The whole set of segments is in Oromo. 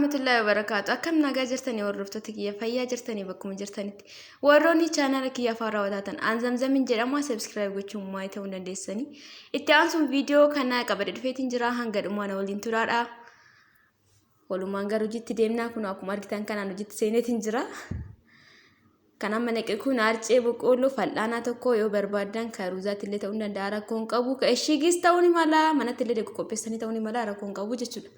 warahmatullahi wabarakatuh. Akkam nagaa jirtanii hordoftoota kiyya fayyaa jirtanii bakkuma jirtanitti. Warroonni chaanala kiyya faaraa wadaatan aan zamzamin jedhama subscribe gochuun maayii ta'uu dandeessanii. Itti aansuun viidiyoo kana qabadee dhufeetiin jira hanga dhumaan waliin turaadha. Walumaan gara hojiitti deemnaa kun akkuma argitan kanaan hojiitti seeneetiin jira. Kan amma naqe kun arcee boqqolloo fal'aanaa tokko yoo barbaadan karuuzaatti illee ta'uu danda'a rakkoon qabu. Ka'eshiigis ta'uu ni mala manatti illee qopheessanii ta'uu ni mala rakkoon qabu jechuudha.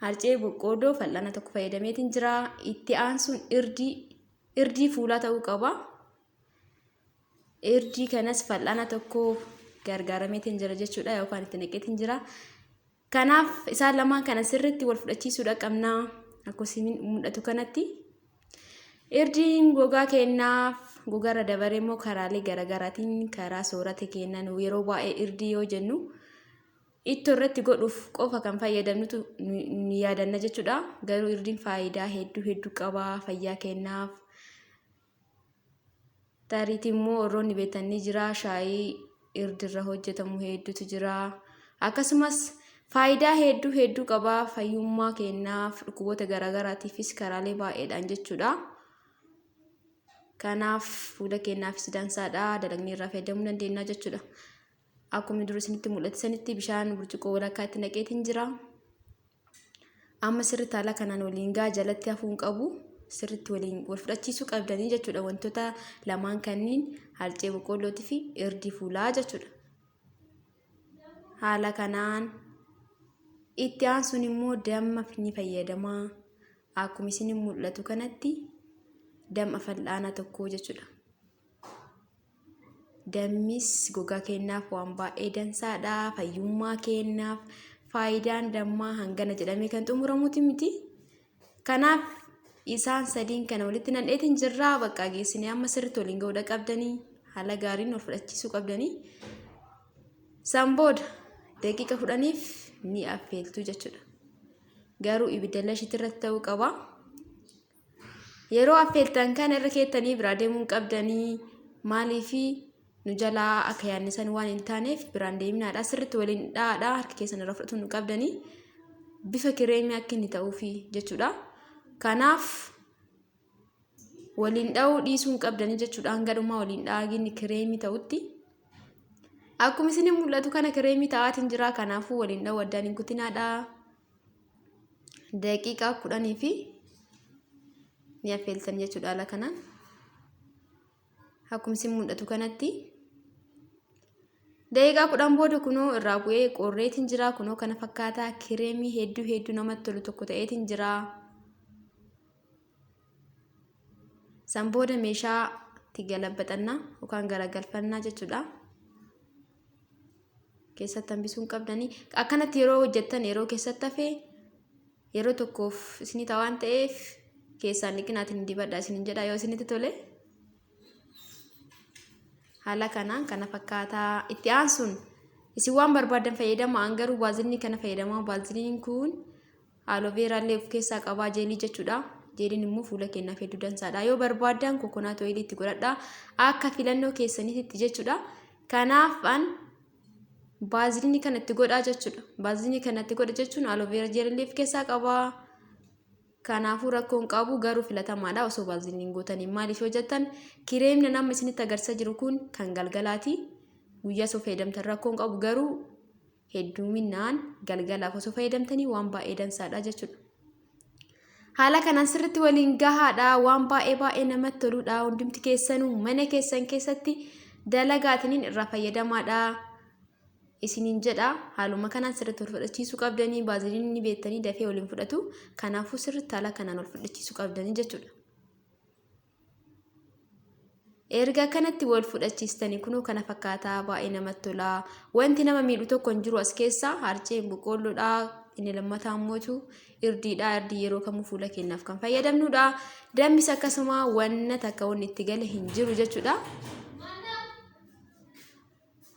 Arcee boqqolloo fal'aana tokko fayyadameetiin jira. Itti aansuun irdii fuulaa ta'uu qaba. Irdii kanas fal'aana tokko gargaarameetiin jira jechuudha yookaan itti naqeetiin jira. Kanaaf isaan lamaan kana sirriitti wal fudhachiisuudha qabna. Akkasumas mul'atu kanatti irdiin gogaa kennaaf gogaarra dabaree immoo karaalee garaagaraatiin karaa soorata kennan yeroo baay'ee irdii yoo jennu ittoo irratti godhuuf qofa kan fayyadamnutu ni yaadanna jechuudha. Garuu irdiin faayidaa hedduu qaba fayyaa kennaaf. Tariitii immoo warroonni beekanii jira shaayii irdirra hojjetamu hedduutu jira. Akkasumas faayidaa hedduu qaba fayyummaa kennaaf dhukkuboota garaagaraatiifis karaalee baay'eedhaan jechuudha. Kanaaf fuula kennaafis dansaadha dalagnee irraa fayyadamuu dandeenya jechuudha. Akkuma dura isinitti mul'atu sanitti bishaan burcuqqoo walakkaatti naqeetiin jira. Amma sirriitti haala kanaan waliin gaa jalatti hafuun qabu. Sirriitti waliin wal fudhachiisuu qabdanii jechuudha. Wantoota lamaan kanneen arcee boqqollootii fi irdii fuulaa jechuudha. Haala kanaan itti aansuun immoo damma ni fayyadama. Akkuma isin mul'atu kanatti damma fal'aana tokko jechuudha. Dammis gogaa kennaaf waan baay'ee dansaadha. Fayyummaa kennaaf faayidaan dammaa hangana jedhamee kan xumuramuuti miti. Kanaaf isaan sadiin kana walitti nadheetiin jirra. Bakka geessinee amma sirriitti waliin ga'uudha qabdanii haala gaariin wal fudhachiisuu qabdanii. San booda daqiiqa 10 ni affeeltu jechuudha. Garuu ibidda lashiitti irratti ta'uu qaba. Yeroo affeeltan kana irra keettanii biraa deemuun qabdanii maaliifi nu jalaa akka yaannisan waan hin taaneef biraan deeminaadha. Sirriitti waliin dhaadhaa harka keessan irra fudhatuun nu qabdanii bifa kireemii akka inni ta'uufi jechuudha. Kanaaf waliin dha'uu dhiisuun qabdanii jechuudha. Hanga dhumaa waliin dha'aa kireemii ta'utti. Akkuma isin mul'atu kana kireemii ta'aatiin jira. Kanaafuu waliin dha'uu addaan hin kutinaadha. Daqiiqaa 10 fi ni affeeltan jechuudha haala kanaan. Akkuma isin mul'atu kanatti daqiiqaa 10 booda kunoo irraa bu'ee qorreetiin jira. Kunoo kana fakkaataa kireemii hedduu namatti tolu tokko ta'eetiin jira. San booda meeshaatti galabbaxannaa yookaan garagalfannaa jechuudha. Keessatti hambisuun qabdanii akkanatti yeroo hojjettan yeroo keessatti hafee yeroo tokkoof isinii ta'a waan ta'eef keessaan dhiqinaatiin dibadhaa isin jedha yoo isinitti tole. Haala kanaan kana fakkaataa itti aansuun isin waan barbaadan fayyadama. An garuu baaziliinii kana fayyadamaa. Baaziliiniin kun aloveeraa illee of keessaa qabaa jeelii jechuudha. Jeeliin immoo fuula kennaaf hedduu dansaadha. Yoo barbaadan kokonaat oilii itti godhadhaa akka filannoo keessaniitti jechuudha. Kanaaf an baaziliinii kana itti godhaa jechuudha. Baaziliinii kana itti godha jechuun aloveeraa jeelii of keessaa qabaa. Kanaafuu rakkoon qabu garuu filatamaadha osoo baaziliiniin gootanii. Maaliif yoo jettan kireemni nama isinitti agarsiisaa jiru kun kan galgalaati. Guyyaa osoo fayyadamtan rakkoon qabu garuu hedduminaan galgalaaf osoo fayyadamtanii waan baay'ee dansaadha jechuudha. Haala kanaan sirriitti waliin gahaadha. Waan baay'ee namatti toludha. Hundumti keessanuu mana keessan keessatti dalagaatiin irraa fayyadamaadha. Isiniin jedha haaluma kanaan sirriitti wal fudhachiisuu qabdanii. Baaziliinii beektanii dafee waliin fudhatu. Kanaafuu sirriitti haala kanaan wal fudhachiisuu qabdanii jechuudha. Erga kanatti wal fudhachiistanii kunoo kana fakkaataa baay'ee namatti tola. Wanti nama miidhu tokko hin jiru as keessa arcee boqqolloodha. Inni lammataa immoo irdiidha. Irdii yeroo kamuu fuula kennaaf kan fayyadamnudha. Dammis akkasuma wanna takka wanni itti gale hin jiru jechuudha.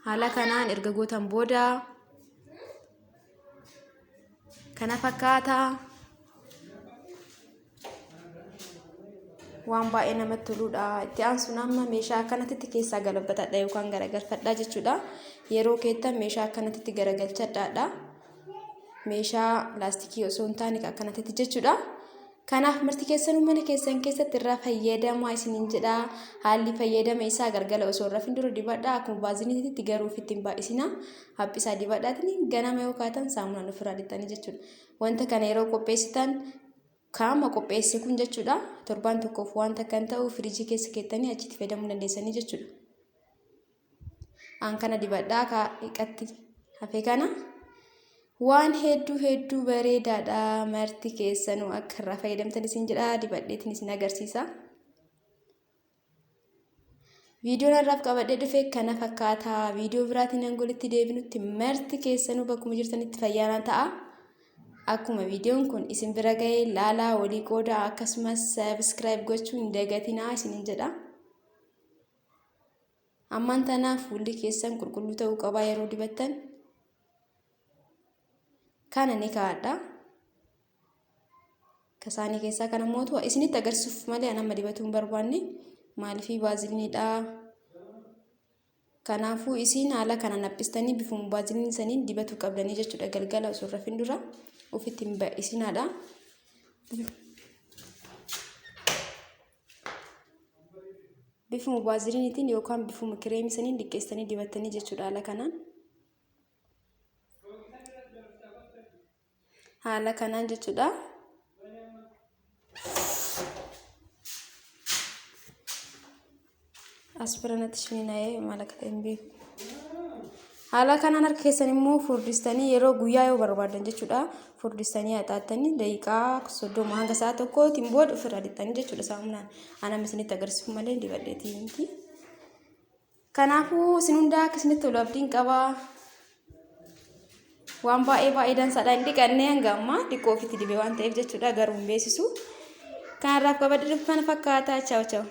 Haala kanaan erga gootan booda kana fakkaataa waan baay'ee namatti toludha. Itti aansuun amma meeshaa akkanatti keessaa galabbatadha yookaan garagalfadha jechuudha. Yeroo keettan meeshaa akkanatti garagalchadhaadha. meeshaa laastikii osoo hin taane akkanatti jechuudha. Kanaaf marti keessanuu mana keessan keessatti irraa fayyadamaa isiniin jedha. Haalli fayyadama isaa galgala osoo rafin dura dibadhaa akkuma baaziliinitti garuu ofitti hin baay'isina. Haphisaa dibadhaatiin ganama yoo kaatan saamunaan ofirraa dhiqxanii jechuudha. Wanta kana yeroo qopheessitan kaama qopheesse kun jechuudha. Torbaan tokkoof wanta kan ta'u firiijii keessa keettanii achitti fayyadamuu dandeessanii jechuudha. Aan kana dibadhaa ka dhiqatti hafe kana waan hedduu bareedaadha. Marti keessanuu akka irraa fayyadamtan isin jedha. Dibadheetiin isin agarsiisa. Viidiyoon har'aaf qabadhee dhufe kana fakkaata. Viidiyoo biraatiin angolitti deebinutti marti keessanuu bakkuma jirtanitti fayyaanaa ta'a. Akkuma viidiyoon kun isin bira ga'ee laalaa walii qooda akkasumas subscribe gochuu hin dagatinaa isinin jedha. Ammaan tanaaf fuulli keessan qulqulluu ta'uu qaba yeroo dibattan. Kana ni kaadha. Kasaanii keessaa kana mootu isinitti agarsiisuuf malee anama dibatu hin barbaanne maaliif baaziliiniidha. Kanaafuu isin haala kana naphistanii bifuma baaziliinii saniin dibatu qabdanii jechuudha. Galgala osoo rafin dura ofitti hin baay'isinaadha. Bifuma baaziliiniitiin yookaan bifuma kireemii saniin dhiqeessanii dibattanii jechuudha haala kanaan. Haala kanaan jechuudha. Asperanatti shiniinaayee maal akka ta'e hin beeku. Haala kanaan harka keessan immoo furdistanii yeroo guyyaa yoo barbaadan jechuudha. Furdistanii haxaattanii daqiiqaa 30 hanga sa'a tokkootiin booda ofirraa dhiqxanii jechuudha saamunaan. Anam isinitti agarsiisuuf malee dibadheetii miti. Kanaafuu isin hundaa akka isinitti tolu abdiin qaba. Waan baay'ee dansaadha hin dhiqannee hanga ammaa dhiqoo ofitti dibee waan ta'eef jechuudha garuu hin beeksisu. Kan har'aaf qabadhee dhufe kana fakkaata. Ciao ciao.